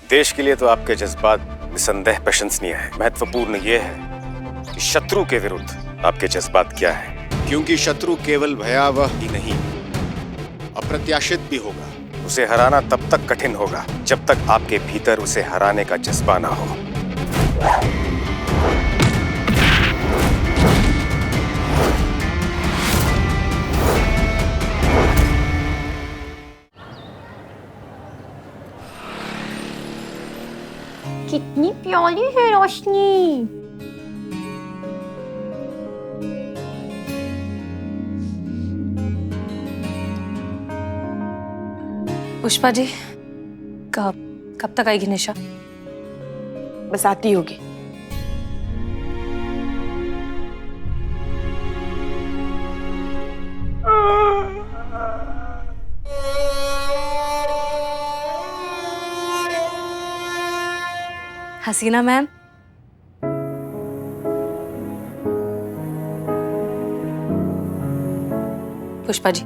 देश के लिए तो आपके जज्बात निसंदेह प्रशंसनीय है। महत्वपूर्ण ये है कि शत्रु के विरुद्ध आपके जज्बात क्या है, क्योंकि शत्रु केवल भयावह ही नहीं, अप्रत्याशित भी होगा। उसे हराना तब तक कठिन होगा जब तक आपके भीतर उसे हराने का जज्बा ना हो। कितनी प्यारी है रोशनी। पुष्पा जी, कब तक आएगी निशा? बस आती होगी। हसीना मैम, पुष्पा जी,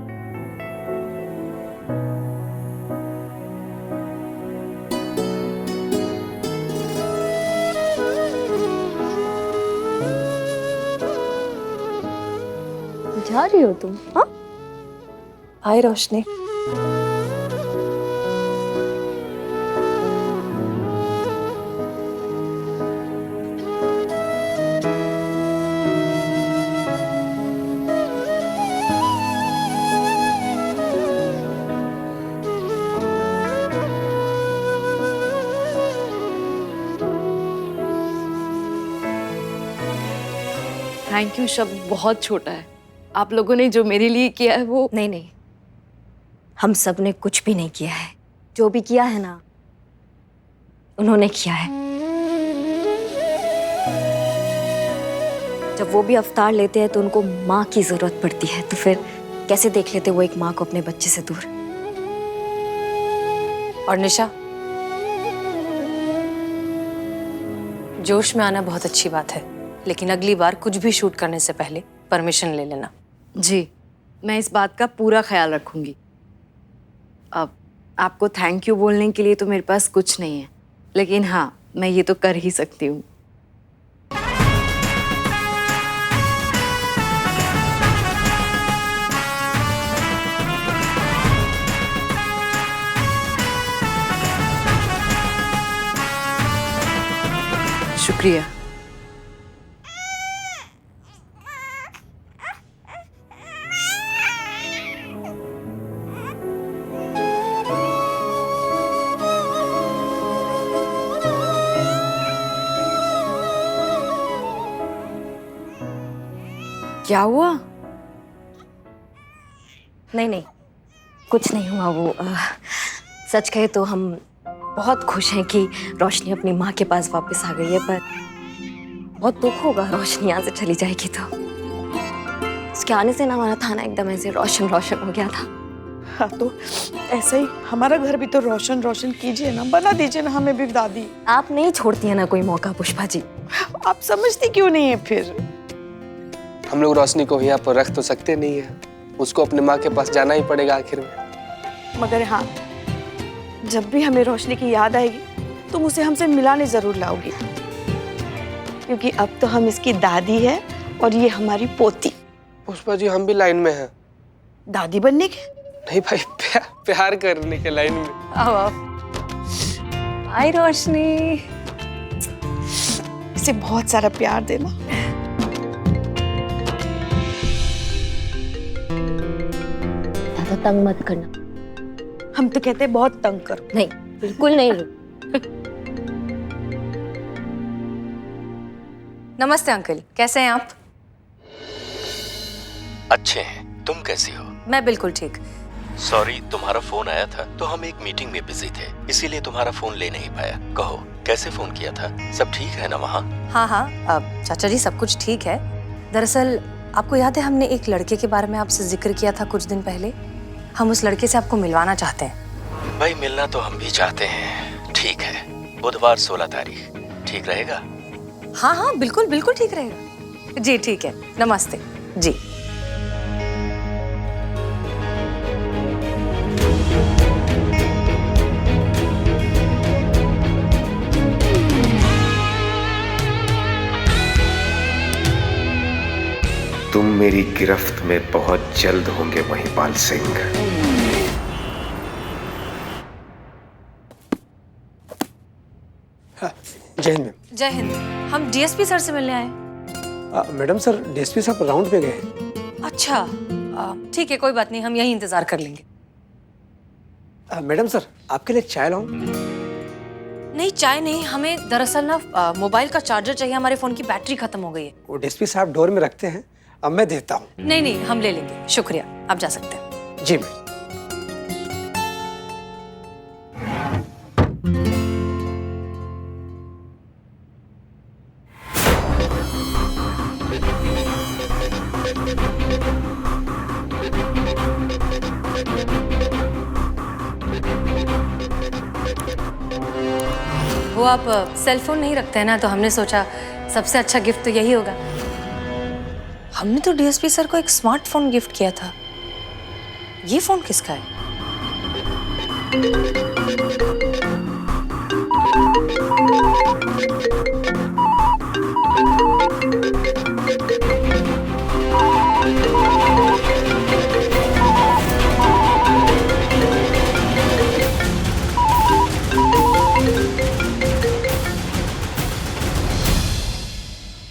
जा रही हो तुम? हाँ, हाय रोशनी। थैंक यू शब्द बहुत छोटा है। आप लोगों ने जो मेरे लिए किया है वो नहीं, हम सब ने कुछ भी नहीं किया है। जो भी किया है ना, उन्होंने किया है। जब वो भी अवतार लेते हैं तो उनको माँ की जरूरत पड़ती है, तो फिर कैसे देख लेते वो एक माँ को अपने बच्चे से दूर। और निशा, जोश में आना बहुत अच्छी बात है, लेकिन अगली बार कुछ भी शूट करने से पहले परमिशन ले लेना। जी, मैं इस बात का पूरा ख्याल रखूंगी। अब आपको थैंक यू बोलने के लिए तो मेरे पास कुछ नहीं है, लेकिन हाँ, मैं ये तो कर ही सकती हूँ। शुक्रिया। क्या हुआ? नहीं, कुछ नहीं हुआ। वो सच कहे तो हम बहुत खुश हैं कि रोशनी अपनी माँ के पास वापस आ गई है, पर बहुत दुख होगा रोशनी यहाँ से चली जाएगी तो। उसके आने से ना हमारा थाना एकदम ऐसे रोशन रोशन हो गया था। हाँ, तो ऐसे ही हमारा घर भी तो रोशन रोशन कीजिए ना, बना दीजिए ना हमें भी दादी। आप नहीं छोड़ती है ना कोई मौका पुष्पा जी। आप समझती क्यों नहीं है फिर? हम लोग रोशनी को यहाँ पर रख तो सकते नहीं है, उसको अपने माँ के पास जाना ही पड़ेगा आखिर में। मगर हाँ, जब भी हमें रोशनी की याद आएगी तुम उसे हमसे मिलाने जरूर लाओगी, क्योंकि अब तो हम इसकी दादी है और ये हमारी पोती। पुष्पा जी, हम भी लाइन में हैं। दादी बनने के? नहीं भाई, प्यार करने के लाइन में। आओ। हाय रोशनी। इसे बहुत सारा प्यार देना। ज्यादा तंग मत करना। हम तो कहते हैं बहुत तंग करो। नहीं, बिल्कुल नहीं। नमस्ते अंकल, कैसे हैं आप? अच्छे हैं, तुम कैसी हो? मैं बिल्कुल ठीक। सॉरी, तुम्हारा फोन आया था तो हम एक मीटिंग में बिजी थे, इसीलिए तुम्हारा फोन ले नहीं पाया। कहो, कैसे फोन किया था? सब ठीक है ना वहाँ? हाँ, अब चाचा जी सब कुछ ठीक है। दरअसल आपको याद है हमने एक लड़के के बारे में आपसे जिक्र किया था कुछ दिन पहले। हम उस लड़के से आपको मिलवाना चाहते हैं। भाई, मिलना तो हम भी चाहते हैं। ठीक है, बुधवार 16 तारीख ठीक रहेगा? हाँ, बिल्कुल ठीक रहेगा। जी ठीक है, नमस्ते जी। तुम मेरी गिरफ्त में बहुत जल्द होंगे महिपाल सिंह। जय हिंद मैम। जय हिंद। हम डीएसपी सर से मिलने आए। मैडम सर डीएसपी साहब राउंड पे गए हैं। अच्छा, ठीक है, कोई बात नहीं, हम यहीं इंतजार कर लेंगे। मैडम सर आपके लिए चाय लाऊं? नहीं, चाय नहीं, हमें दरअसल ना मोबाइल का चार्जर चाहिए, हमारे फोन की बैटरी खत्म हो गई है। वो डीएसपी साहब डोर में रखते हैं, अब मैं देता हूँ। नहीं नहीं, हम ले लेंगे, शुक्रिया, आप जा सकते हैं। जी मैम। वो आप सेल फोन नहीं रखते हैं ना, तो हमने सोचा सबसे अच्छा गिफ्ट तो यही होगा। हमने तो डीएसपी सर को एक स्मार्टफोन गिफ्ट किया था, ये फोन किसका है?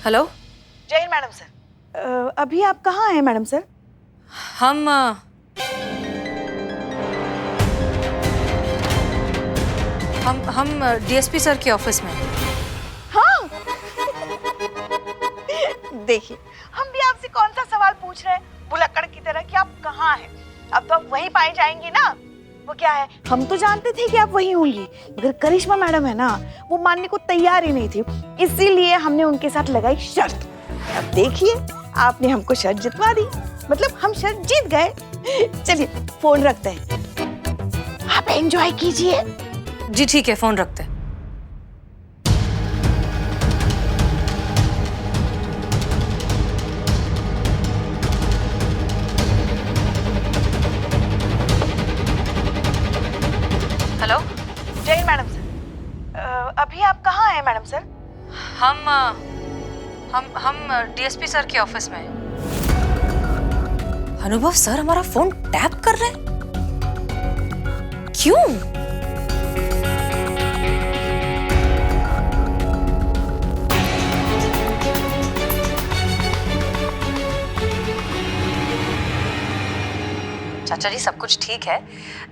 हेलो। जय हिंद मैडम सर। अभी आप कहाँ हैं मैडम सर? हम डीएसपी सर के ऑफिस में। हाँ। देखिए, हम भी आपसे कौन सा सवाल पूछ रहे हैं भुलक्कड़ की तरह कि आप कहाँ हैं। अब तो आप वहीं पाए जाएंगी ना। वो क्या है, हम तो जानते थे कि आप वहीं होंगी, मगर करिश्मा मैडम है ना, वो मानने को तैयार ही नहीं थी, इसीलिए हमने उनके साथ लगाई शर्त। अब देखिए, आपने हमको शर्त जितवा दी, मतलब हम शर्त जीत गए। चलिए फोन रखते हैं, आप एंजॉय कीजिए। जी ठीक है, फोन रखते हैं। हेलो। जय हिंद मैडम सर। अभी आप कहाँ हैं मैडम सर? हम डीएसपी सर के ऑफिस में हैं। अनुभव सर हमारा फोन टैप कर रहे हैं, क्यों? चाचा जी, सब कुछ ठीक है।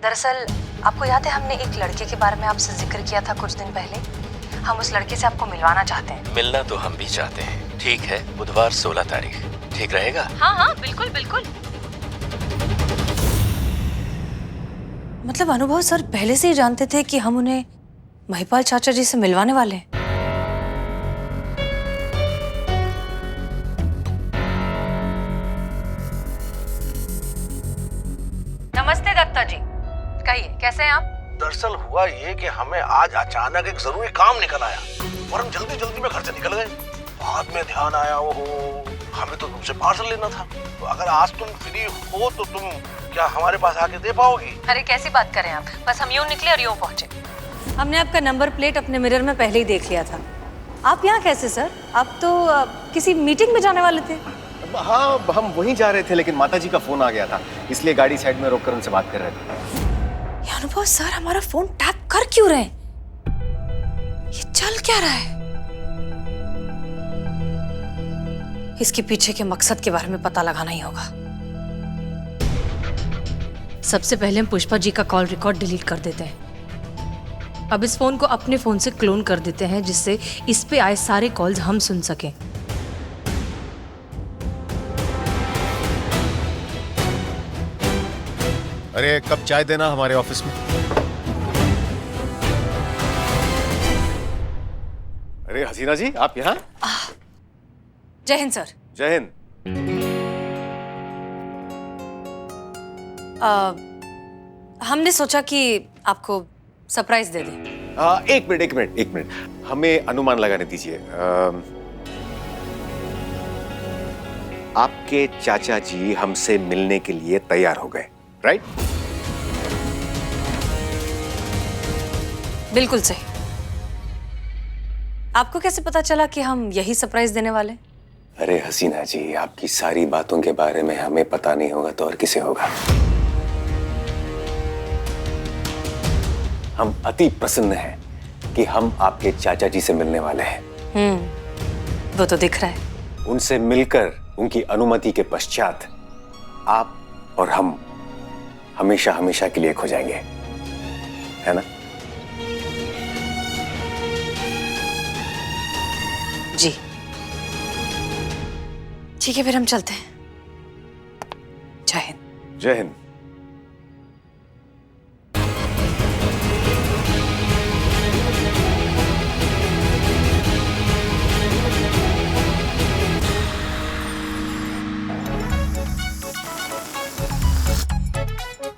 दरअसल आपको याद है, हमने एक लड़के के बारे में आपसे जिक्र किया था कुछ दिन पहले। हम उस लड़के से आपको मिलवाना चाहते हैं। मिलना तो हम भी चाहते हैं। ठीक है, बुधवार 16 तारीख ठीक रहेगा? हाँ हाँ, बिल्कुल बिल्कुल। मतलब अनुभव सर पहले से ही जानते थे कि हम उन्हें महिपाल चाचा जी से मिलवाने वाले हैं। नमस्ते दत्ता जी, कहिए कैसे हैं आप? दरअसल हुआ ये कि हमें आज अचानक एक जरूरी काम निकल आया और हम जल्दी जल्दी में घर से निकल गए। बाद में ध्यान आया, ओहो, हमें तो तुमसे पार्सल लेना था। तो अगर आज तुम फ्री हो तो तुम क्या हमारे पास आके दे पाओगी? अरे कैसी बात करें आप, बस हम यूं निकले और यूं पहुंचे। हमने आपका नंबर प्लेट अपने मिरर में पहले ही देख लिया था। आप यहाँ कैसे सर? आप तो किसी मीटिंग में जाने वाले थे। हाँ, हम वहीं जा रहे थे, लेकिन माताजी का फोन आ गया था, इसलिए गाड़ी साइड में रोककर उनसे बात कर रहे थे। ये अनुभव सर हमारा फोन टैप कर क्यों रहे हैं? ये चल क्या रहा है? इसके पीछे के मकसद के बारे में पता लगाना ही होगा। सबसे पहले हम पुष्पा जी का कॉल रिकॉर्ड डिलीट कर देते हैं। अब इस फोन को अपने फोन से क्लोन कर देते हैं, जिससे इस पे आए सारे कॉल्स हम सुन सकें। अरे कब चाय देना हमारे ऑफिस में। अरे हसीना जी, आप यहाँ? जय हिंद सर। जय हिंद। हमने सोचा कि आपको सरप्राइज दे दें। एक मिनट, हमें अनुमान लगाने दीजिए। आपके चाचा जी हमसे मिलने के लिए तैयार हो गए, राइट? बिल्कुल सही। आपको कैसे पता चला कि हम यही सरप्राइज देने वाले? अरे हसीना जी, आपकी सारी बातों के बारे में हमें पता नहीं होगा तो और किसे होगा। हम अति प्रसन्न हैं कि हम आपके चाचा जी से मिलने वाले हैं। वो तो दिख रहा है। उनसे मिलकर उनकी अनुमति के पश्चात आप और हम हमेशा हमेशा के लिए खो जाएंगे, है ना? जी ठीक है, फिर हम चलते हैं। जय हिंद। जय Hind.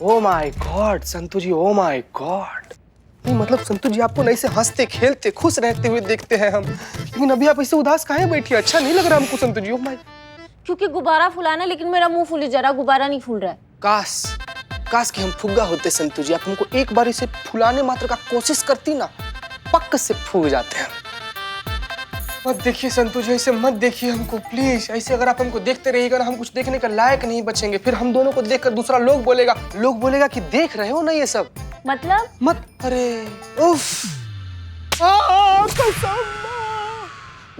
Oh my god Santu ji, oh my god. नहीं मतलब संतू जी, आपको नहीं से हंसते खेलते खुश रहते हुए देखते हैं हम, लेकिन अभी आप ऐसे उदास काहे बैठी? अच्छा नहीं लग रहा हमको संतू जी। ओ माय, क्योंकि गुब्बारा फुलाना, लेकिन मेरा मुंह फूली जरा, गुब्बारा नहीं फूल रहा है। काश काश कि हम फुग्गा होते संतू जी। आप हमको एक बार इसे फुलाने मात्र का कोशिश करती ना, पक्क से फूग जाते हैं। मत देखिए संतू जी, ऐसे मत देखिए हमको प्लीज। ऐसे अगर आप हमको देखते रहिएगा ना, हम कुछ देखने का लायक नहीं बचेंगे। फिर हम दोनों को देखकर दूसरा लोग बोलेगा कि देख रहे हो ना ये सब। मतलब मत, अरे उफ,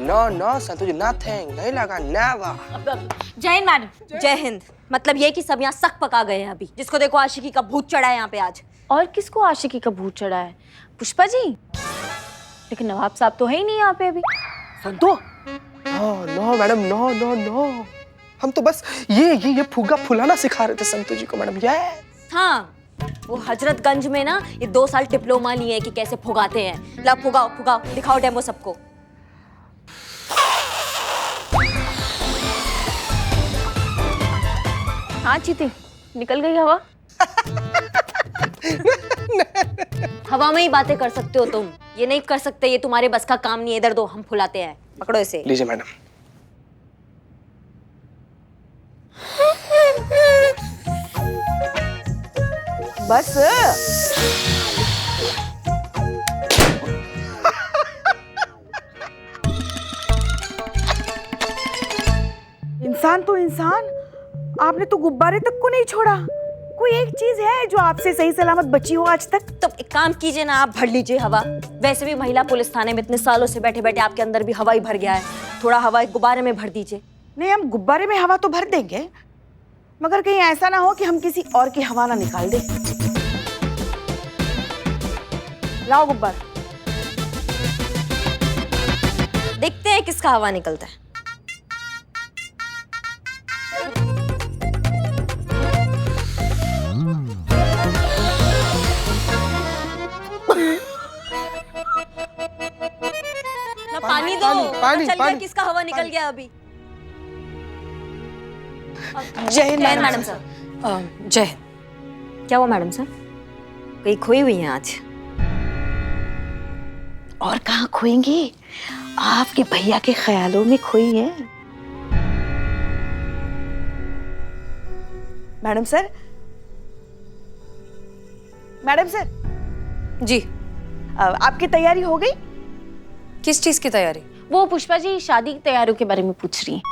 नो संतू जी, नथिंग, नहीं लगा, नेवर। जय हिंद मैडम। जय हिंद। मतलब ये कि सब यहाँ सक पका गए हैं अभी। जिसको देखो आशिकी का भूत चढ़ा है यहाँ पे आज। और किसको आशिकी का भूत चढ़ा है? पुष्पा जी? लेकिन नवाब साहब तो है ही नहीं यहाँ पे अभी। Santu, no madam, no. हम तो बस ये फुग्गा फुलाना सिखा रहे थे संतू जी को मैडम। ये हाँ, वो हजरतगंज में ना ये 2 साल डिप्लोमा लिए है कि कैसे फुगाते हैं। ला फुगाओ, दिखाओ डेमो सबको। हाँ चीती, निकल गई हवा। हवा में ही बातें कर सकते हो तुम, ये नहीं कर सकते, ये तुम्हारे बस का काम नहीं है। इधर दो, हम फुलाते हैं। पकड़ो इसे। लीजिए मैडम। बस इंसान तो इंसान, आपने तो गुब्बारे तक को नहीं छोड़ा। कोई एक चीज है जो आपसे सही सलामत बची हो आज तक? तो एक काम कीजिए ना, आप भर लीजिए हवा। वैसे भी महिला पुलिस थाने में इतने सालों से बैठे बैठे आपके अंदर भी हवा ही भर गया है। थोड़ा हवा एक गुब्बारे में भर दीजिए। नहीं, हम गुब्बारे में हवा तो भर देंगे, मगर कहीं ऐसा ना हो कि हम किसी और की हवा ना निकाल दें। लाओ गुब्बारा। देखते हैं किसका हवा निकलता है। पानी दो। पानी। किसका हवा निकल गया अभी? जय हिंद मैडम सर। जय हिंद। क्या हुआ मैडम सर? कहीं खोई हुई हैं आज? और कहाँ खोएंगी? आपके भैया के ख्यालों में खोई है। मैडम सर, जी। आपकी तैयारी हो गई? किस चीज की तैयारी? वो पुष्पा जी शादी की तैयारियों के बारे में पूछ रही हैं।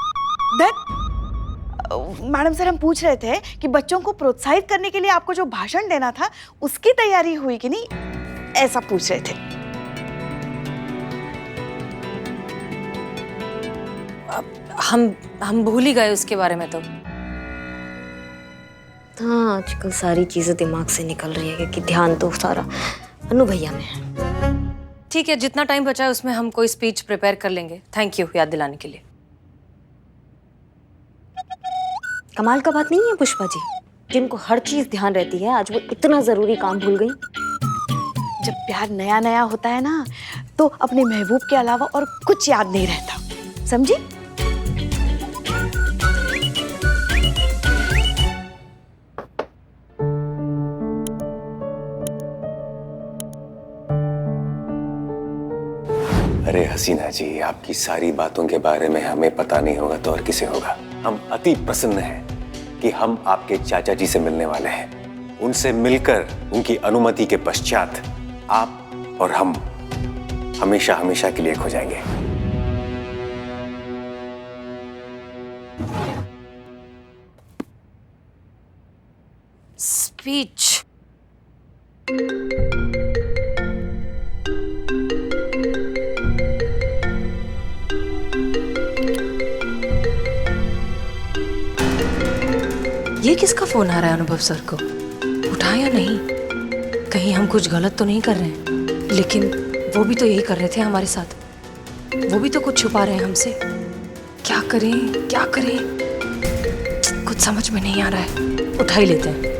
मैडम सर, हम पूछ रहे थे कि बच्चों को प्रोत्साहित करने के लिए आपको जो भाषण देना था उसकी तैयारी हुई कि नहीं, ऐसा पूछ रहे थे। हम भूल ही गए उसके बारे में। तो हाँ, आजकल सारी चीजें दिमाग से निकल रही है कि ध्यान तो सारा अनु भैया में है। ठीक है, जितना टाइम बचा है उसमें हम कोई स्पीच प्रिपेयर कर लेंगे। थैंक यू याद दिलाने के लिए। कमाल का बात नहीं है पुष्पा जी, जिनको हर चीज ध्यान रहती है आज वो इतना जरूरी काम भूल गई। जब प्यार नया नया होता है ना, तो अपने महबूब के अलावा और कुछ याद नहीं रहता, समझी? अरे हसीना जी, आपकी सारी बातों के बारे में हमें पता नहीं होगा तो और किसे होगा। हम अति प्रसन्न हैं कि हम आपके चाचा जी से मिलने वाले हैं। उनसे मिलकर उनकी अनुमति के पश्चात आप और हम हमेशा हमेशा के लिए खो जाएंगे। स्पीच। ये किसका फोन आ रहा है अनुभव सर को? उठाया नहीं? कहीं हम कुछ गलत तो नहीं कर रहे हैं? लेकिन वो भी तो यही कर रहे थे हमारे साथ। वो भी तो कुछ छुपा रहे हैं हमसे। क्या करें क्या करें, कुछ समझ में नहीं आ रहा है। उठा ही लेते हैं।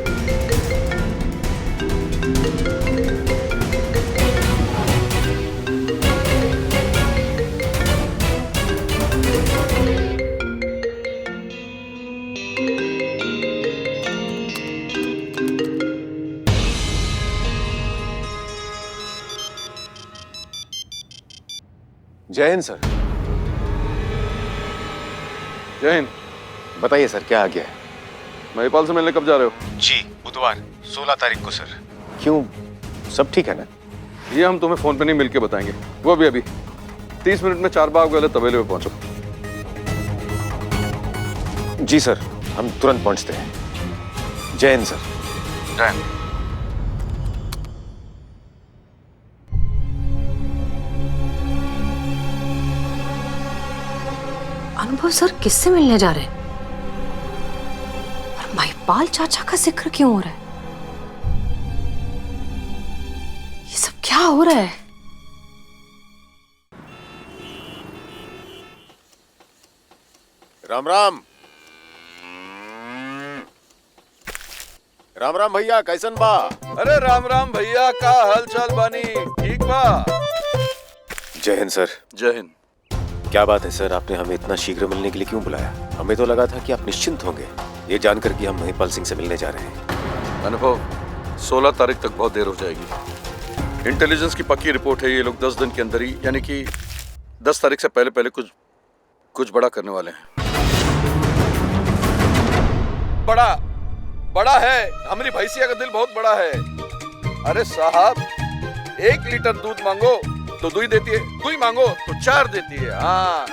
जय हिंद सर। जय हिंद। बताइए सर, क्या आ गया है? महिपाल से मिलने कब जा रहे हो? जी, बुधवार 16 तारीख को सर। क्यों, सब ठीक है ना? ये हम तुम्हें फोन पे नहीं मिलके बताएंगे, वो भी अभी 30 मिनट में 4 बाग वाले तबेले पे पहुंचो। जी सर, हम तुरंत पहुंचते हैं। जय हिंद सर। जय हिंद। अनुभव सर किससे मिलने जा रहे हैं? और महिपाल चाचा का जिक्र क्यों हो रहा है? ये सब क्या हो रहा है? राम राम। राम राम भैया, कैसन बा? अरे राम राम भैया, का हाल चाल बानी? ठीक बा? जय हिंद सर। जय हिंद। क्या बात है सर, आपने हमें इतना शीघ्र मिलने के लिए क्यों बुलाया? हमें तो लगा था कि आप निश्चिंत होंगे, ये जानकर कि हम महिपाल सिंह से मिलने जा रहे हैं। अनुभव, 16 तारीख तक बहुत देर हो जाएगी। इंटेलिजेंस की पक्की रिपोर्ट है, ये लोग 10 दिन के अंदर ही, यानी कि 10 तारीख से पहले पहले कुछ बड़ा करने वाले हैं। बड़ा है, हमारी भैंसिया का दिल बहुत बड़ा है। अरे साहब, 1 लीटर दूध मांगो तो 2 देती है, 2 मांगो तो 4 देती है। हाँ।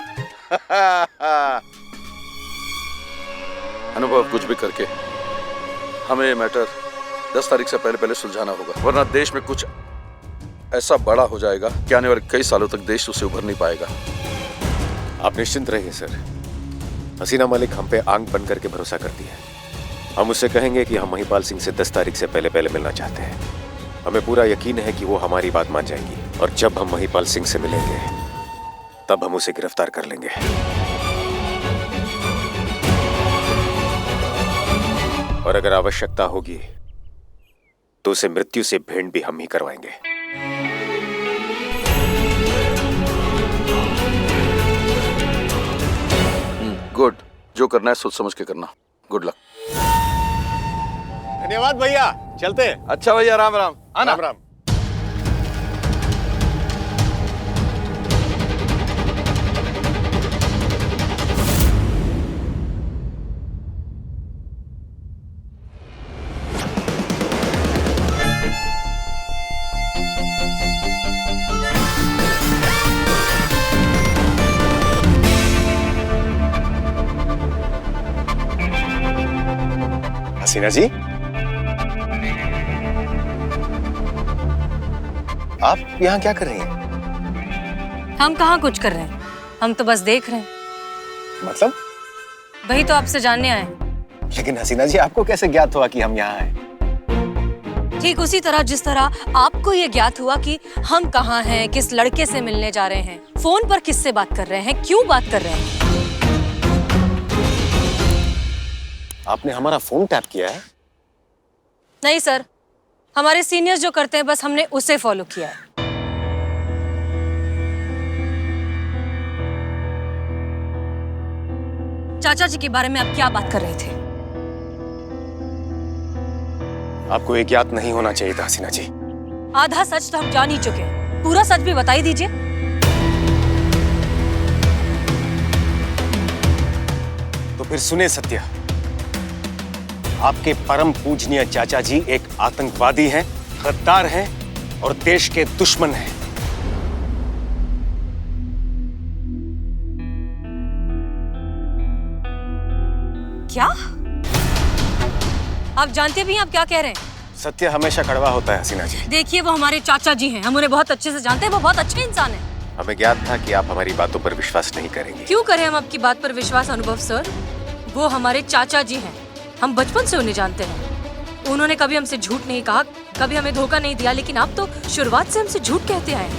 अनुभव, कुछ भी करके हमें ये मैटर 10 तारीख से पहले पहले सुलझाना होगा, वरना देश में कुछ ऐसा बड़ा हो जाएगा कि आने वाले कई सालों तक देश उससे उभर नहीं पाएगा। आप निश्चिंत रहिए सर। हसीना मलिक हम पे आंख बन करके भरोसा करती है। हम उससे कहेंगे कि हम महिपाल सिंह से 10 तारीख से पहले पहले मिलना चाहते हैं। हमें पूरा यकीन है कि वो हमारी बात मान जाएगी, और जब हम महिपाल सिंह से मिलेंगे तब हम उसे गिरफ्तार कर लेंगे। और अगर आवश्यकता होगी तो उसे मृत्यु से भेंट भी हम ही करवाएंगे। गुड, जो करना है सोच समझ के करना। Good luck. धन्यवाद भैया, चलते हैं। अच्छा भैया, राम राम। आना। राम राम। हसीना जी, आप यहाँ क्या कर रही हैं? हम कहाँ कुछ कर रहे हैं, हम तो बस देख रहे हैं। मतलब? वही तो आपसे जानने आए हैं। लेकिन हसीना जी, आपको कैसे ज्ञात हुआ कि हम यहाँ आए? ठीक उसी तरह जिस तरह आपको ये ज्ञात हुआ कि हम कहाँ हैं, किस लड़के से मिलने जा रहे हैं, फोन पर किससे बात कर रहे हैं, क्यों बात कर रहे हैं। आपने हमारा फोन टैप किया है? नहीं सर, हमारे सीनियर्स जो करते हैं बस हमने उसे फॉलो किया है। चाचा जी के बारे में आप क्या बात कर रहे थे? आपको ये ज्ञात नहीं होना चाहिए था हसीना जी। आधा सच तो हम जान ही चुके हैं, पूरा सच भी बता ही दीजिए। तो फिर सुने सत्या, आपके परम पूजनीय चाचा जी एक आतंकवादी हैं, गद्दार हैं और देश के दुश्मन हैं। क्या आप जानते भी हैं आप क्या कह रहे हैं? सत्य हमेशा कड़वा होता है हसीना जी। देखिए वो हमारे चाचा जी हैं, हम उन्हें बहुत अच्छे से जानते हैं, वो बहुत अच्छे इंसान हैं। हमें ज्ञात था कि आप हमारी बातों पर विश्वास नहीं करेंगे। क्यों करें हम आपकी बात पर विश्वास अनुभव सर? वो हमारे चाचा जी हैं, हम बचपन से उन्हें जानते हैं। उन्होंने कभी हमसे झूठ नहीं कहा, कभी हमें धोखा नहीं दिया, लेकिन आप तो शुरुआत से हमसे झूठ कहते आए।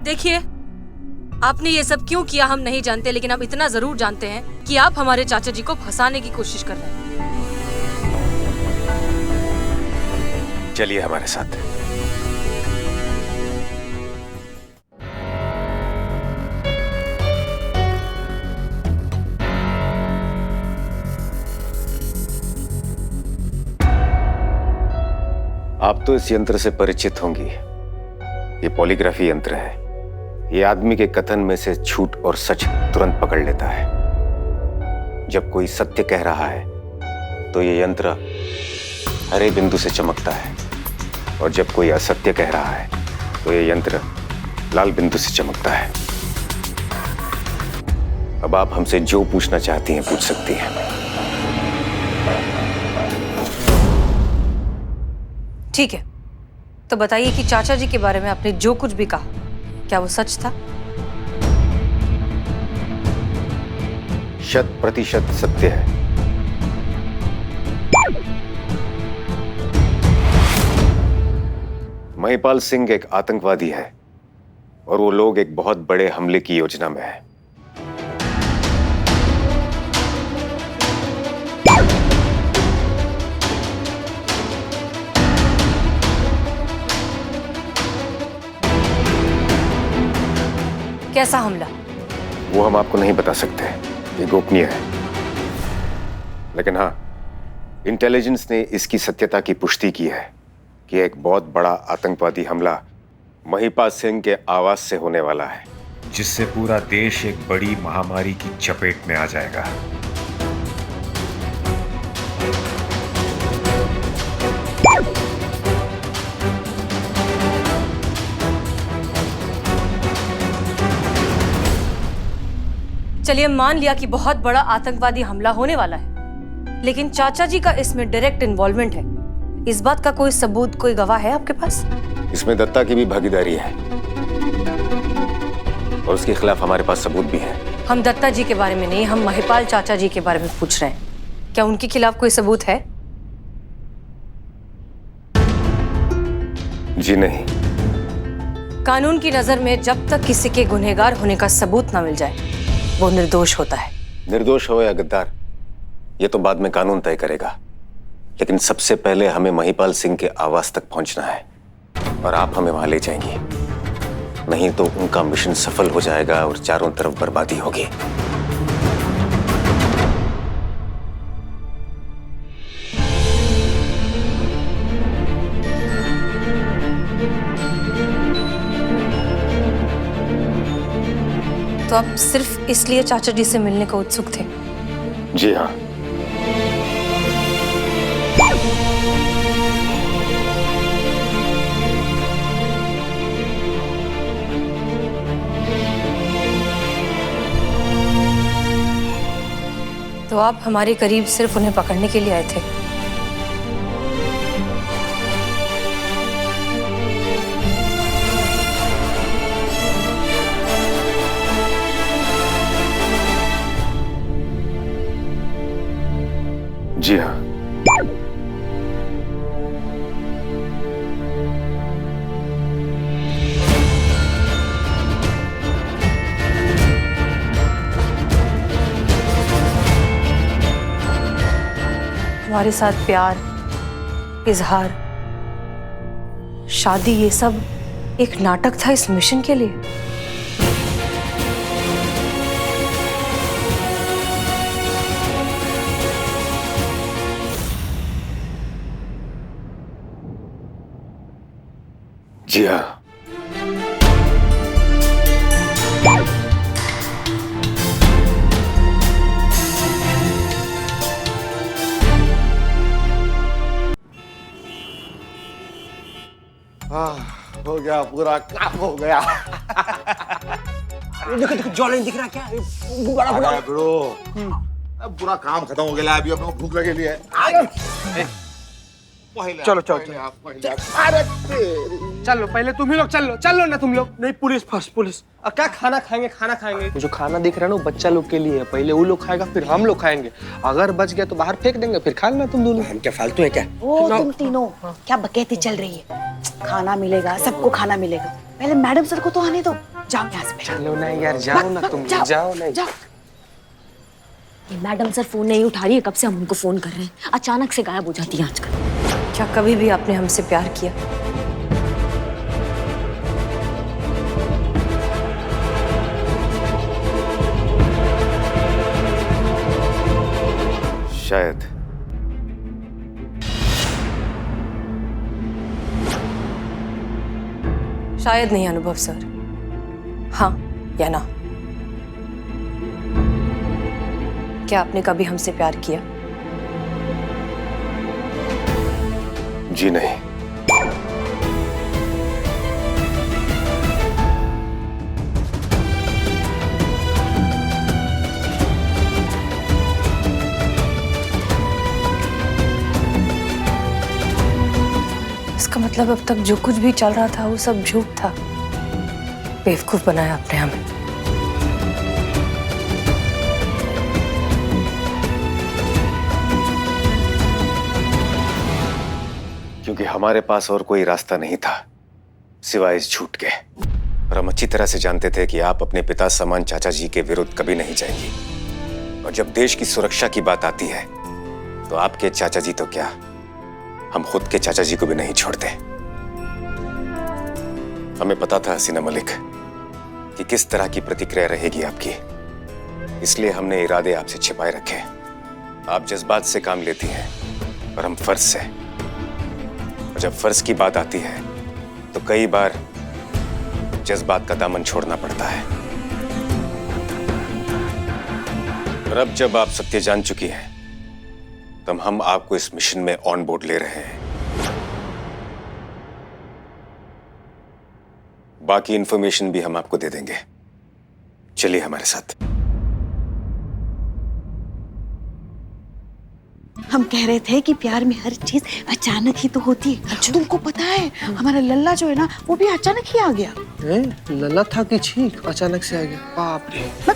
देखिए आपने ये सब क्यों किया हम नहीं जानते, लेकिन हम इतना जरूर जानते हैं कि आप हमारे चाचा जी को फंसाने की कोशिश कर रहे हैं। चलिए हमारे साथ। आप तो इस यंत्र से परिचित होंगी। ये पॉलीग्राफी यंत्र है। ये आदमी के कथन में से झूठ और सच तुरंत पकड़ लेता है। जब कोई सत्य कह रहा है तो ये यंत्र हरे बिंदु से चमकता है, और जब कोई असत्य कह रहा है तो ये यंत्र लाल बिंदु से चमकता है। अब आप हमसे जो पूछना चाहती हैं पूछ सकती हैं। ठीक है, तो बताइए कि चाचा जी के बारे में आपने जो कुछ भी कहा, क्या वो सच था? 100% सत्य है। महिपाल सिंह एक आतंकवादी है और वो लोग एक बहुत बड़े हमले की योजना में है। कैसा हमला? वो हम आपको नहीं बता सकते, ये गोपनीय है। लेकिन हाँ, इंटेलिजेंस ने इसकी सत्यता की पुष्टि की है कि एक बहुत बड़ा आतंकवादी हमला महिपाल सिंह के आवास से होने वाला है, जिससे पूरा देश एक बड़ी महामारी की चपेट में आ जाएगा। चलिए मान लिया कि बहुत बड़ा आतंकवादी हमला होने वाला है, लेकिन चाचा जी का इसमें डायरेक्ट इन्वॉल्वमेंट है। इस बात का कोई सबूत, कोई गवाह है आपके पास? इसमें दत्ता की भी भागीदारी है और उसके खिलाफ हमारे पास सबूत भी है। हम दत्ता जी के बारे में नहीं, हम महिपाल चाचा जी के बारे में पूछ रहे हैं। क्या उनके खिलाफ कोई सबूत है? जी नहीं। कानून की नजर में जब तक किसी के गुनहगार होने का सबूत ना मिल जाए वो निर्दोष होता है। निर्दोष हो या गद्दार, ये तो बाद में कानून तय करेगा, लेकिन सबसे पहले हमें महिपाल सिंह के आवास तक पहुंचना है और आप हमें वहां ले जाएंगी। नहीं तो उनका मिशन सफल हो जाएगा और चारों तरफ बर्बादी होगी। तो आप सिर्फ इसलिए चाचा जी से मिलने को उत्सुक थे? जी हाँ। तो आप हमारे करीब सिर्फ उन्हें पकड़ने के लिए आए थे? जी हाँ। हमारे साथ प्यार, इजहार, शादी, ये सब एक नाटक था इस मिशन के लिए। जी हाँ। हो गया, पूरा काम हो गया। देखो देखो जॉलन दिख रहा क्या? बड़ा बड़ा ब्रो, अब पूरा काम खत्म हो गया, अभी अपने को भूख लगे लिए। चलो चलो चलो, पहले तुम ही लोग चलो ना तुम लोग। नहीं, पुलिस फर्स्ट, पुलिस। अब क्या खाना खाएंगे? जो खाना दिख रहा है ना, वो बच्चा लोग के लिए है। पहले वो लोग खाएगा, फिर हम लोग खाएंगे। अगर बच गया तो बाहर फेंक देंगे, फिर खा लेना तुम दोनों। हम क्या फालतू है क्या? ओ तुम तीनों क्या बकैती चल रही है? खाना मिलेगा, सबको खाना मिलेगा। पहले मैडम सर को तो आने दो। जाओ यहाँ से। चलो ना यार, जाओ ना तुम, जाओ ना। ये मैडम सर फोन नहीं उठा रही है, कब से हम उनको फोन कर रहे हैं, अचानक से गायब हो जाती है आजकल। क्या कभी भी आपने हमसे प्यार किया? शायद। शायद नहीं अनुभव सर, हाँ या ना? क्या आपने कभी हमसे प्यार किया? जी नहीं। इसका मतलब अब तक जो कुछ भी चल रहा था वो सब झूठ था। बेवकूफ बनाया आपने हमें। क्योंकि हमारे पास और कोई रास्ता नहीं था सिवाय इस झूठ के। और हम अच्छी तरह से जानते थे कि आप अपने पिता समान चाचा जी के विरुद्ध कभी नहीं जाएंगी। और जब देश की सुरक्षा की बात आती है तो आपके चाचा जी तो क्या, हम खुद के चाचा जी को भी नहीं छोड़ते। हमें पता था हसीना मलिक कि किस तरह की प्रतिक्रिया रहेगी आपकी, इसलिए हमने इरादे आपसे छिपाए रखे। आप जज्बात से काम लेती हैं और हम फर्ज से। और जब फर्ज की बात आती है तो कई बार जज्बात का दामन छोड़ना पड़ता है। और अब जब आप सत्य जान चुकी हैं तो हम आपको इस मिशन में ऑन बोर्ड ले रहे हैं। बाकी इंफॉर्मेशन भी हम आपको दे देंगे। चलिए हमारे साथ। हम कह रहे थे कि प्यार में हर चीज अचानक ही तो होती है। तुमको पता है हमारा लल्ला जो है ना, वो भी अचानक ही आ गया। लल्ला था कि छींक अचानक से आ गया? बाप रे।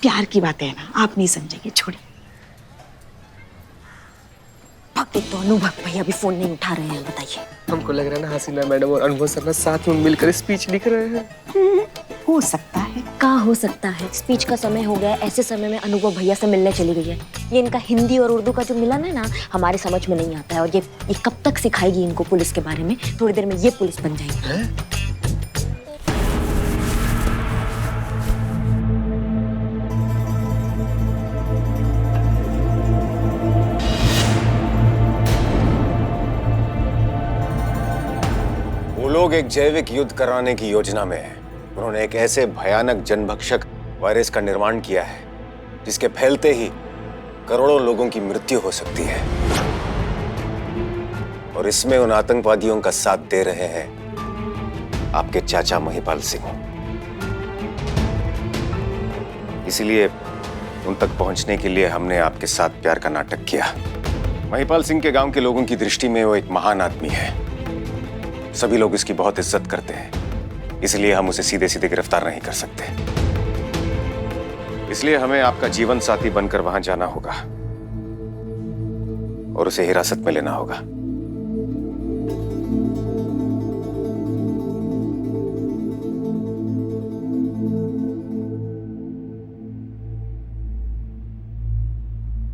प्यार की बातें है ना, आप नहीं समझेंगे, छोड़िए। एक तो अनुभव भैया भी फोन नहीं उठा रहे हैं, बताइए। हमको लग रहा है ना हसीना मैडम और अनुभव सर ना साथ में मिलकर स्पीच लिख रहे हैं। हो सकता है। कहाँ हो सकता है? स्पीच का समय हो गया, ऐसे समय में अनुभव भैया से मिलने चली गई है। ये इनका हिंदी और उर्दू का जो मिलन है ना, हमारे समझ में नहीं आता है। और ये कब तक सिखाएगी इनको पुलिस के बारे में? थोड़ी देर में ये पुलिस बन जाएगी। वो लोग एक जैविक युद्ध कराने की योजना में हैं। उन्होंने एक ऐसे भयानक जनभक्षक वायरस का निर्माण किया है जिसके फैलते ही करोड़ों लोगों की मृत्यु हो सकती है। और इसमें उन आतंकवादियों का साथ दे रहे हैं आपके चाचा महिपाल सिंह। इसीलिए उन तक पहुंचने के लिए हमने आपके साथ प्यार का नाटक किया। महिपाल सिंह के गांव के लोगों की दृष्टि में वो एक महान आदमी है। सभी लोग इसकी बहुत इज्जत करते हैं, इसलिए हम उसे सीधे सीधे गिरफ्तार नहीं कर सकते। इसलिए हमें आपका जीवन साथी बनकर वहां जाना होगा और उसे हिरासत में लेना होगा।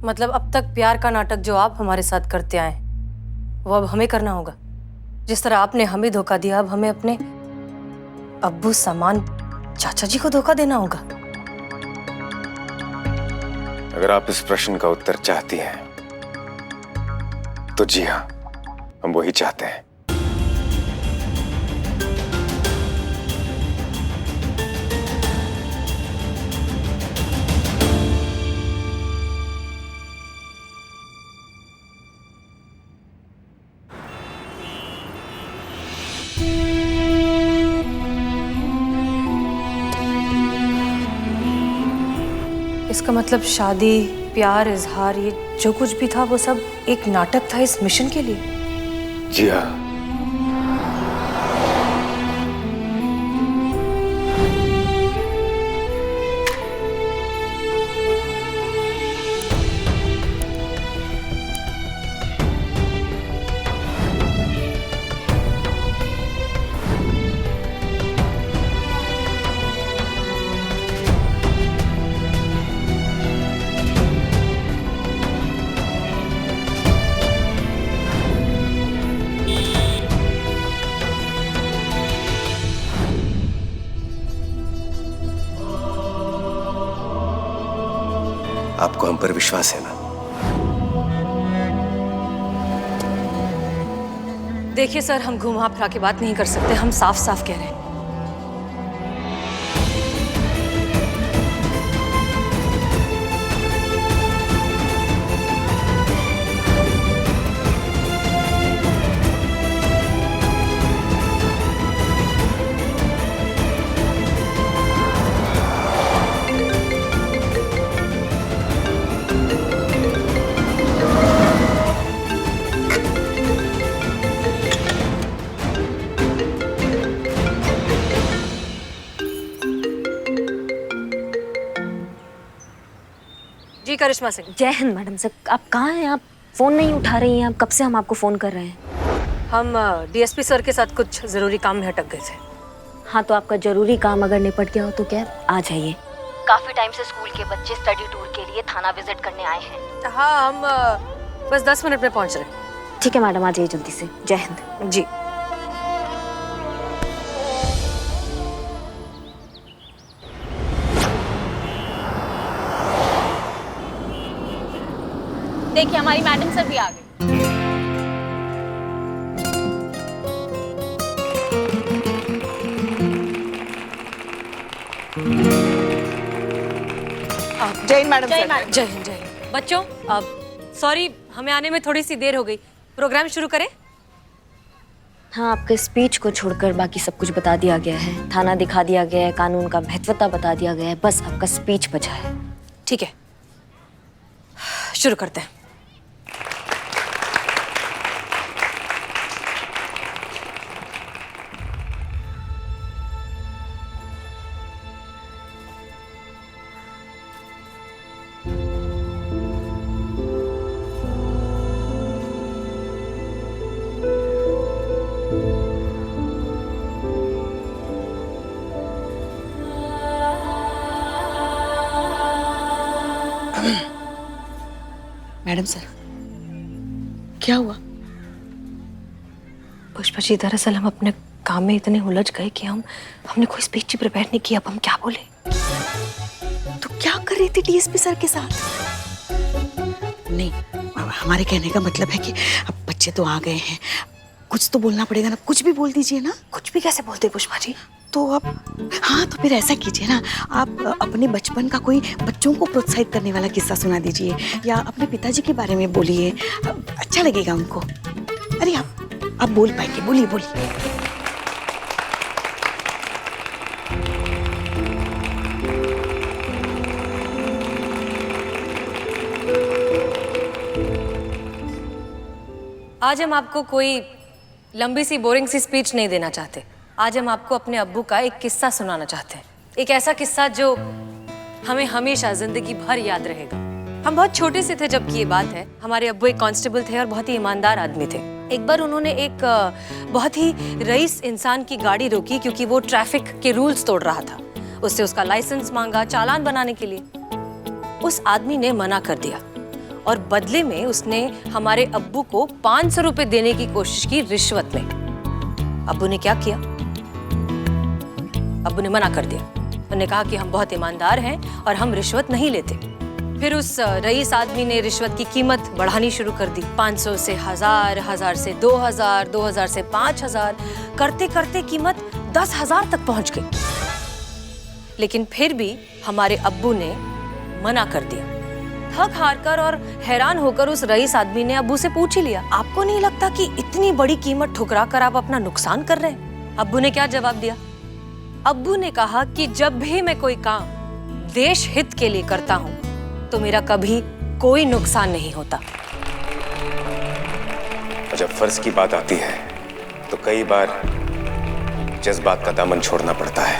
मतलब अब तक प्यार का नाटक जो आप हमारे साथ करते आए वो अब हमें करना होगा? जिस तरह आपने हमें धोखा दिया, अब हमें अपने अब्बू समान चाचा जी को धोखा देना होगा? अगर आप इस प्रश्न का उत्तर चाहती हैं तो जी हाँ, हम वही चाहते हैं। इसका मतलब शादी, प्यार, इजहार, ये जो कुछ भी था वो सब एक नाटक था इस मिशन के लिए। जी हाँ। आपको हम पर विश्वास है ना? देखिए सर, हम घुमा फिरा के बात नहीं कर सकते, हम साफ साफ कह रहे हैं। जी करिश्मा सिंह। जय हिंद मैडम सर, आप कहाँ हैं? आप फोन नहीं उठा रही हैं। आप कब से हम आपको फोन कर रहे हैं। हम डीएसपी सर के साथ कुछ जरूरी काम में अटक गए थे। हाँ, तो आपका जरूरी काम अगर निपट गया हो तो क्या आ जाइए। काफी टाइम से स्कूल के बच्चे स्टडी टूर के लिए थाना विजिट करने आए हैं। हाँ, हम बस 10 मिनट में पहुंच रहे हैं। ठीक है मैडम, आ जाइए जल्दी से। जय हिंद। जी। देखिए हमारी मैडम सर भी आ गई। जय हिंद मैडम सर। जय हिंद। जय हिंद। बच्चों, अब सॉरी, हमें आने में थोड़ी सी देर हो गई। प्रोग्राम शुरू करें? हाँ, आपके स्पीच को छोड़कर बाकी सब कुछ बता दिया गया है। थाना दिखा दिया गया है, कानून का महत्वता बता दिया गया है, बस आपका स्पीच बचा है। ठीक है, शुरू करते हैं। मैडम सर, क्या हुआ? पुष्पा जी, दरअसल हम अपने काम में इतने उलझ गए कि हमने कोई स्पीच ही प्रिपेयर नहीं की। अब हम क्या बोले? तो क्या कर रही थी डीएसपी सर के साथ? नहीं, हमारे कहने का मतलब है कि अब बच्चे तो आ गए हैं, कुछ तो बोलना पड़ेगा ना। कुछ भी बोल दीजिए ना। कुछ भी कैसे बोलते पुष्पा जी? तो अब हाँ, तो फिर ऐसा कीजिए ना, आप अपने बचपन का कोई बच्चों को प्रोत्साहित करने वाला किस्सा सुना दीजिए, या अपने पिताजी के बारे में बोलिए, अच्छा लगेगा उनको। अरे आप बोल पाएंगे, बोलिए बोलिए। आज हम आपको कोई लंबी सी बोरिंग सी स्पीच नहीं देना चाहते। आज हम आपको अपने अब्बू का एक किस्सा सुनाना चाहते हैं। एक ऐसा किस्सा जो हमें हमेशा जिंदगी भर याद रहेगा। हम बहुत छोटे से थे जबकि ये बात है। हमारे अब्बू एक कांस्टेबल थे और बहुत ही ईमानदार आदमी थे। एक बार उन्होंने एक बहुत ही रईस इंसान की गाड़ी रोकी क्योंकि वो ट्रैफिक के रूल्स तोड़ रहा था। उससे उसका लाइसेंस मांगा चालान बनाने के लिए। उस आदमी ने मना कर दिया और बदले में उसने हमारे अब्बू को 500 रुपए देने की कोशिश की रिश्वत में। अब्बू ने क्या किया? अब्बू ने मना कर दिया। उन्होंने कहा कि हम बहुत ईमानदार हैं और हम रिश्वत नहीं लेते। फिर उस रईस आदमी ने रिश्वत की कीमत बढ़ानी शुरू कर दी। 500 से 1000, 1000 से 2000, 2000 से 5000, करते करते कीमत 10,000 तक पहुंच गई। लेकिन फिर भी हमारे अब्बू ने मना कर दिया। थक हारकर और हैरान होकर उस रईस आदमी ने अब्बू से पूछ ही लिया, आपको नहीं लगता कि इतनी बड़ी कीमत ठुकरा कर आप अपना नुकसान कर रहे हैं? अब्बू ने क्या जवाब दिया? अब्बू ने कहा कि जब भी मैं कोई काम देश हित के लिए करता हूँ तो मेरा कभी कोई नुकसान नहीं होता। और जब फर्ज की बात आती है तो कई बार जज्बात का दामन छोड़ना पड़ता है।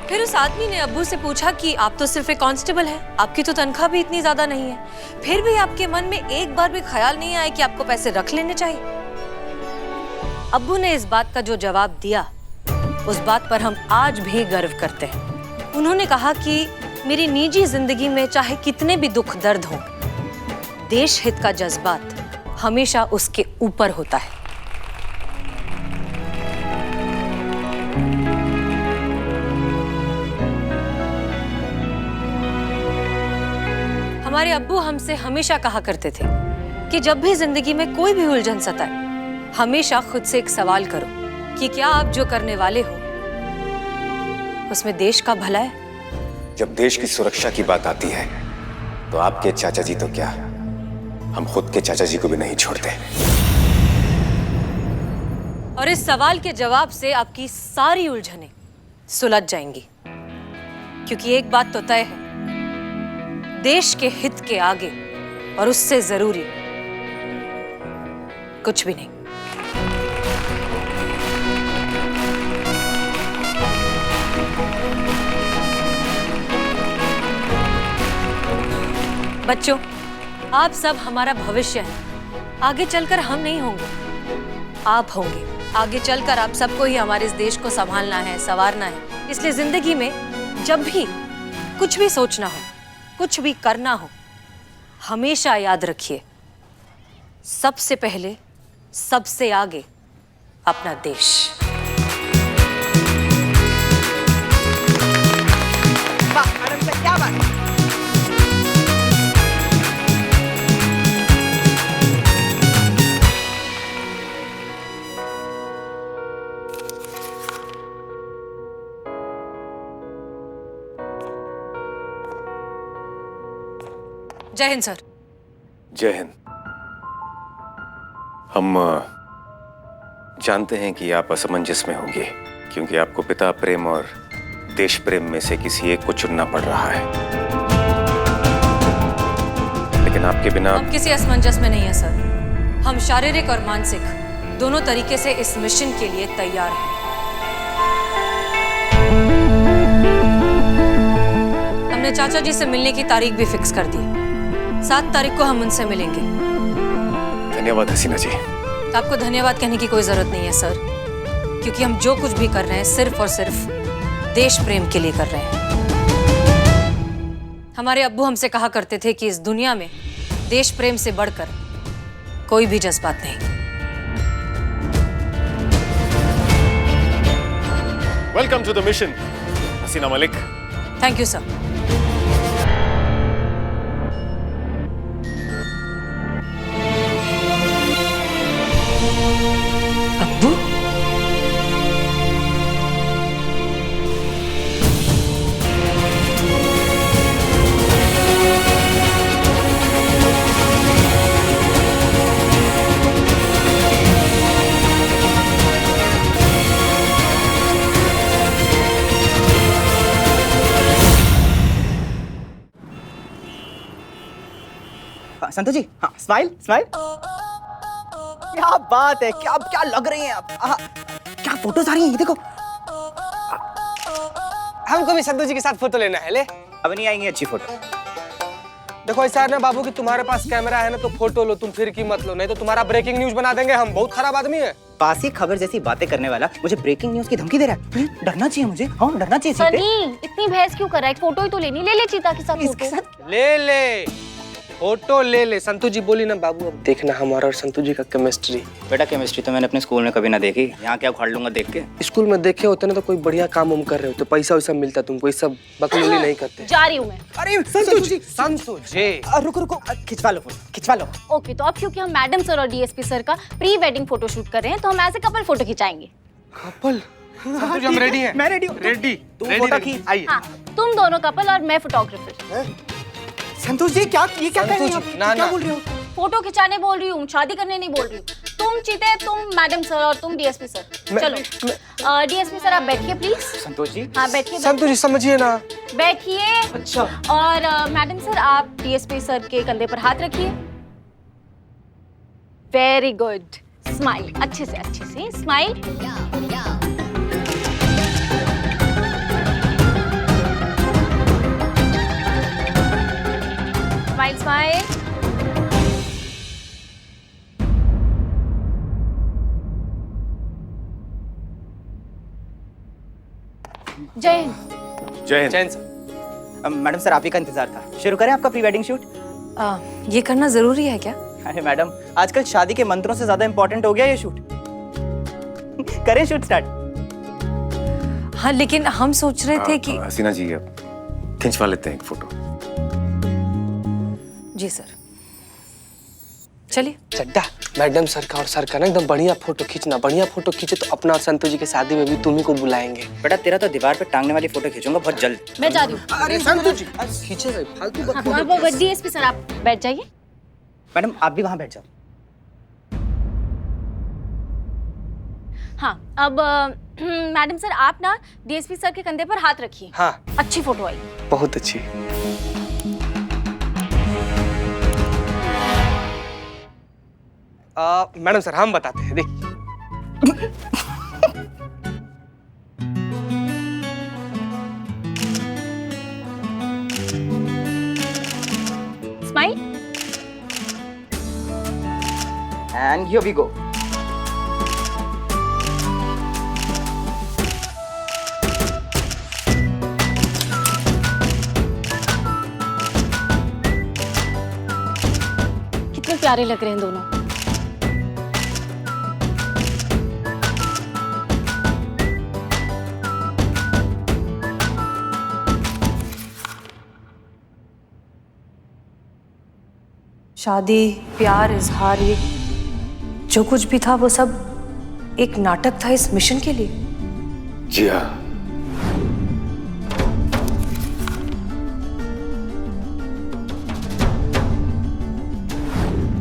फिर उस आदमी ने अब्बू से पूछा कि आप तो सिर्फ एक कांस्टेबल हैं, आपकी तो तनख्वाह भी इतनी ज्यादा नहीं है, फिर भी आपके मन में एक बार भी ख्याल नहीं आया कि आपको पैसे रख लेने चाहिए? अब्बू ने इस बात का जो जवाब दिया, उस बात पर हम आज भी गर्व करते हैं। उन्होंने कहा कि मेरी निजी जिंदगी में चाहे कितने भी दुख दर्द हों, देश हित का जज्बात हमेशा उसके ऊपर होता है। हमारे अब्बू हमसे हमेशा कहा करते थे कि जब भी जिंदगी में कोई भी उलझन सताए, हमेशा खुद से एक सवाल करो कि क्या आप जो करने वाले हो उसमें देश का भला है? जब देश की सुरक्षा की बात आती है तो आपके चाचा जी तो क्या, हम खुद के चाचा जी को भी नहीं छोड़ते। और इस सवाल के जवाब से आपकी सारी उलझनें सुलझ जाएंगी, क्योंकि एक बात तो तय है, देश के हित के आगे और उससे जरूरी कुछ भी नहीं। बच्चों, आप सब हमारा भविष्य हैं। आगे चलकर हम नहीं होंगे, आप होंगे। आगे चलकर आप सबको ही हमारे इस देश को संभालना है, संवारना है। इसलिए जिंदगी में जब भी कुछ भी सोचना हो, कुछ भी करना हो, हमेशा याद रखिए, सबसे पहले, सबसे आगे अपना देश। वाह मैडम सर, क्या बात। जय हिंद सर। जय हिंद। हम जानते हैं कि आप असमंजस में होंगे, क्योंकि आपको पिता प्रेम और देश प्रेम में से किसी एक को चुनना पड़ रहा है। लेकिन आपके बिना हम किसी असमंजस में नहीं है सर। हम शारीरिक और मानसिक दोनों तरीके से इस मिशन के लिए तैयार हैं। हमने चाचा जी से मिलने की तारीख भी फिक्स कर दी। 7 तारीख को हम उनसे मिलेंगे। धन्यवाद हसीना जी। आपको धन्यवाद कहने की कोई जरूरत नहीं है सर, क्योंकि हम जो कुछ भी कर रहे हैं सिर्फ और सिर्फ देश प्रेम के लिए कर रहे हैं। हमारे अब्बू हमसे कहा करते थे कि इस दुनिया में देश प्रेम से बढ़कर कोई भी जज्बात नहीं। Welcome to the mission Haseena Malik. Thank you sir. अब्बू, संतोष जी, हाँ, स्माइल स्माइल। क्या बात है, क्या क्या लग रही हैं आप। क्या फोटोज आ रही हैं, ये देखो। हमको भी संतोष जी के साथ फोटो लेना है। ले, अब नहीं आएंगी अच्छी फोटो। देखो ऐसा है ना बाबू कि तुम्हारे पास कैमरा है ना तो फोटो लो, तुम फिर की मत लो, नहीं तो तुम्हारा ब्रेकिंग न्यूज बना देंगे हम। बहुत खराब आदमी है। बासी खबर जैसी बातें करने वाला मुझे ब्रेकिंग न्यूज की धमकी दे रहा है। डरना चाहिए मुझे। हाँ, डरना चाहिए। सनी, इतनी बहस क्यों कर रहा है? फोटो ही तो लेनी, ले ले चीता के साथ फोटो। ले ले फोटो ले ले। संतू जी बोली ना बाबू, अब देखना हमारा और संतू जी का केमिस्ट्री। बेटा केमिस्ट्री तो मैंने अपने स्कूल में कभी ना देखी, यहाँ क्या उखाड़ लूंगा देख के। स्कूल में देखे होते ना तो कोई बढ़िया काम हम कर रहे होते, पैसा वैसा मिलता तुमको। ये सब बकलोली नहीं करते। जा रही हूँ मैं। अरे संतू जी, संतू जी रुको रुको, खिंचवा लो फोटो, खिंचवा लो। ओके, तो अब क्योंकि हम मैडम सर और डीएसपी सर का प्री वेडिंग फोटो शूट कर रहे हैं तो हम एज ए कपल फोटो खिंचाएंगे। कपल? संतू जी हम रेडी हैं। मैं रेडी हूँ। रेडी। तुम फोटो खींच। आइए। हाँ, तुम दोनों कपल और मैं फोटोग्राफर। संतोष जी क्या ये क्या कर रही हो? क्या बोल रही हो? फोटो खिंचाने बोल रही हूँ, शादी करने नहीं बोल रही हूँ। तुम चीते, तुम मैडम सर और तुम डीएसपी सर। चलो डीएसपी सर आप बैठिए प्लीज। संतोष जी। हाँ बैठिए। संतोष जी समझिए ना, बैठिए। अच्छा। और मैडम सर आप डीएसपी सर के कंधे पर हाथ रखिए। Very good. स्माइल, अच्छे से स्माइल। Smile smile. जय हिंद। जय Hind. Jain sir. Madam sir आप ही का इंतजार था, शुरू करें आपका प्री वेडिंग शूट? ये करना जरूरी है क्या? अरे मैडम आजकल शादी के मंत्रों से ज्यादा इंपॉर्टेंट हो गया ये शूट। करें शूट स्टार्ट। हाँ लेकिन हम सोच रहे थे कि हसीना जी अब खिंचवा लेते हैं एक फोटो। जी सर चलिए। चड्डा मैडम सर का और सर का ना एकदम बढ़िया फोटो खींचना। बढ़िया फोटो खींचे तो अपना और संतोष जी की शादी में भी तुम्ही को बुलाएंगे। बेटा तेरा तो दीवार पे टांगने वाली फोटो खींचूंगा बहुत जल्द। मैं जा रही हूँ। अरे संतोष जी खींचे गए फालतू डीएसपी सर आप बैठ जाइए। मैडम आप भी वहां बैठ जाओ। हाँ अब मैडम सर आप ना डीएसपी सर के कंधे पर हाथ रखिए। हाँ अच्छी फोटो आई। बहुत अच्छी। मैडम सर हम बताते हैं, देखिए। Smile and here we go. कितने प्यारे लग रहे हैं दोनों। शादी, प्यार, इजहार, ये जो कुछ भी था वो सब एक नाटक था इस मिशन के लिए। जी हाँ।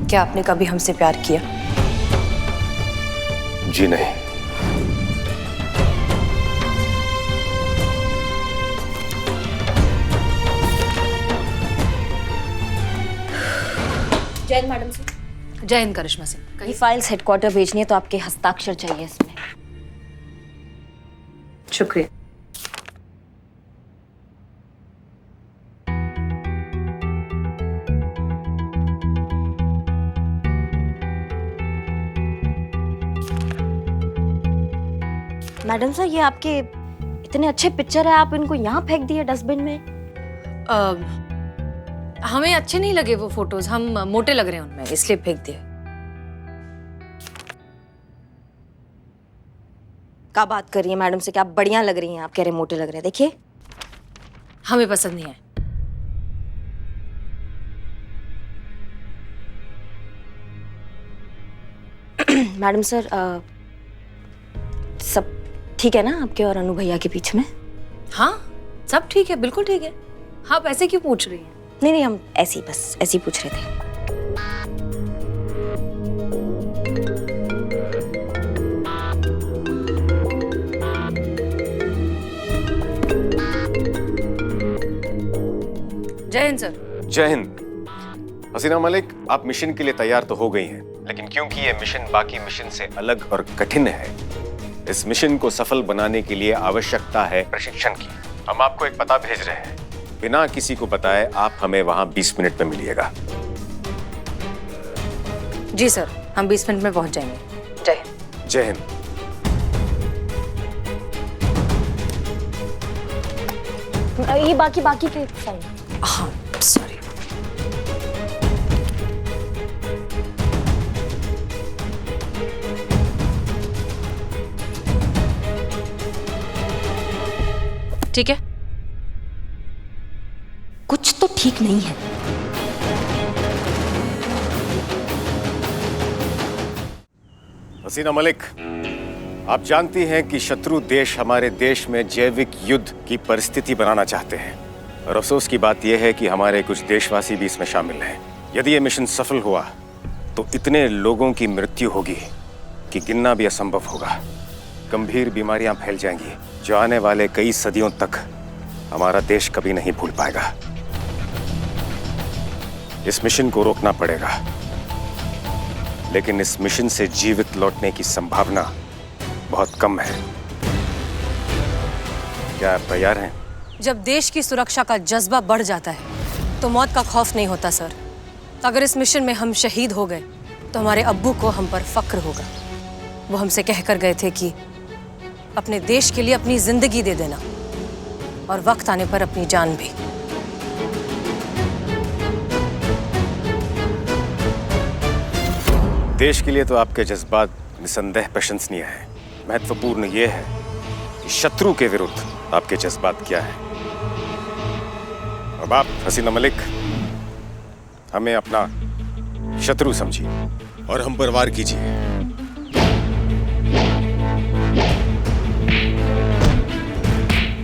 क्या आपने कभी हमसे प्यार किया? जी नहीं। जय हिंद मैडम सर। जय हिंद करिश्मा सिंह। ये फाइल्स हेडक्वार्टर भेजनी है तो आपके हस्ताक्षर चाहिए इसमें। शुक्रिया। मैडम सर ये आपके इतने अच्छे पिक्चर है, आप इनको यहाँ फेंक दिए डस्टबिन में। हमें अच्छे नहीं लगे वो फोटोज, हम मोटे लग रहे हैं उनमें, इसलिए फेंक दिए। क्या बात कर रही है मैडम से, क्या आप बढ़िया लग रही हैं? आप कह रहे मोटे लग रहे हैं। देखिए हमें पसंद नहीं है। मैडम सर सब ठीक है ना आपके और अनु भैया के बीच में? हाँ सब ठीक है, बिल्कुल ठीक है। आप ऐसे क्यों पूछ रही हैं? नहीं नहीं, हम ऐसे ही बस ऐसे ही पूछ रहे थे। जय हिंद सर। जय हिंद। हसीना मलिक आप मिशन के लिए तैयार तो हो गई हैं, लेकिन क्योंकि ये मिशन बाकी मिशन से अलग और कठिन है, इस मिशन को सफल बनाने के लिए आवश्यकता है प्रशिक्षण की। हम आपको एक पता भेज रहे हैं, बिना किसी को बताए आप हमें वहां 20 मिनट में मिलिएगा। जी सर, हम 20 मिनट में पहुंच जाएंगे। जय हिंद। जय हिंद। ये बाकी के साइन। हाँ सॉरी। ठीक है। कुछ तो ठीक नहीं है। हसीना मलिक, आप जानती हैं कि शत्रु देश हमारे देश में जैविक युद्ध की परिस्थिति बनाना चाहते हैं, और अफसोस की बात यह है कि हमारे कुछ देशवासी भी इसमें शामिल हैं। यदि यह मिशन सफल हुआ तो इतने लोगों की मृत्यु होगी कि गिनना भी असंभव होगा। गंभीर बीमारियां फैल जाएंगी जो आने वाले कई सदियों तक हमारा देश कभी नहीं भूल पाएगा। इस मिशन को रोकना पड़ेगा, लेकिन इस मिशन से जीवित लौटने की संभावना बहुत कम है। क्या आप तैयार हैं? जब देश की सुरक्षा का जज्बा बढ़ जाता है तो मौत का खौफ नहीं होता सर। अगर इस मिशन में हम शहीद हो गए तो हमारे अब्बू को हम पर फक्र होगा। वो हमसे कहकर गए थे कि अपने देश के लिए अपनी जिंदगी दे देना और वक्त आने पर अपनी जान भी। देश के लिए तो आपके जज्बात निसंदेह प्रशंसनीय हैं। महत्वपूर्ण यह है कि शत्रु के विरुद्ध आपके जज्बात क्या है। अब आप हसीना मलिक हमें अपना शत्रु समझिए और हम पर वार कीजिए।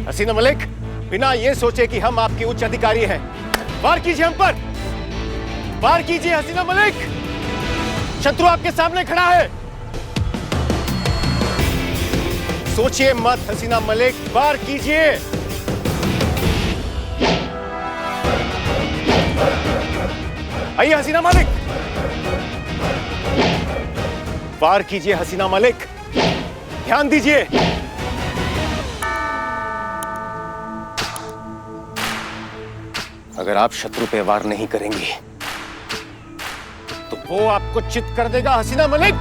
हसीना मलिक, बिना ये सोचे कि हम आपके उच्च अधिकारी हैं, वार कीजिए हम पर। वार कीजिए हसीना मलिक, शत्रु आपके सामने खड़ा है। सोचिए मत हसीना मलिक, वार कीजिए। आइए हसीना मलिक, वार कीजिए हसीना मलिक, ध्यान दीजिए। अगर आप शत्रु पे वार नहीं करेंगी तो वो आपको चित कर देगा हसीना मलिक।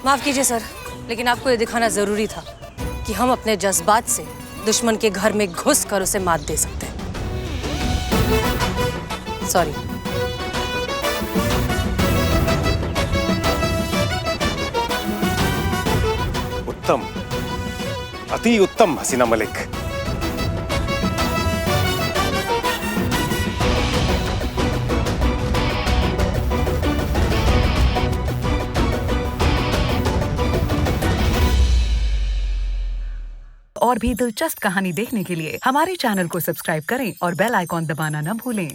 माफ कीजिए सर, लेकिन आपको ये दिखाना जरूरी था कि हम अपने जज्बात से दुश्मन के घर में घुस कर उसे मात दे सकते हैं। सॉरी। उत्तम, अति उत्तम हसीना मलिक। और भी दिलचस्प कहानी देखने के लिए हमारे चैनल को सब्सक्राइब करें और बेल आइकॉन दबाना न भूलें।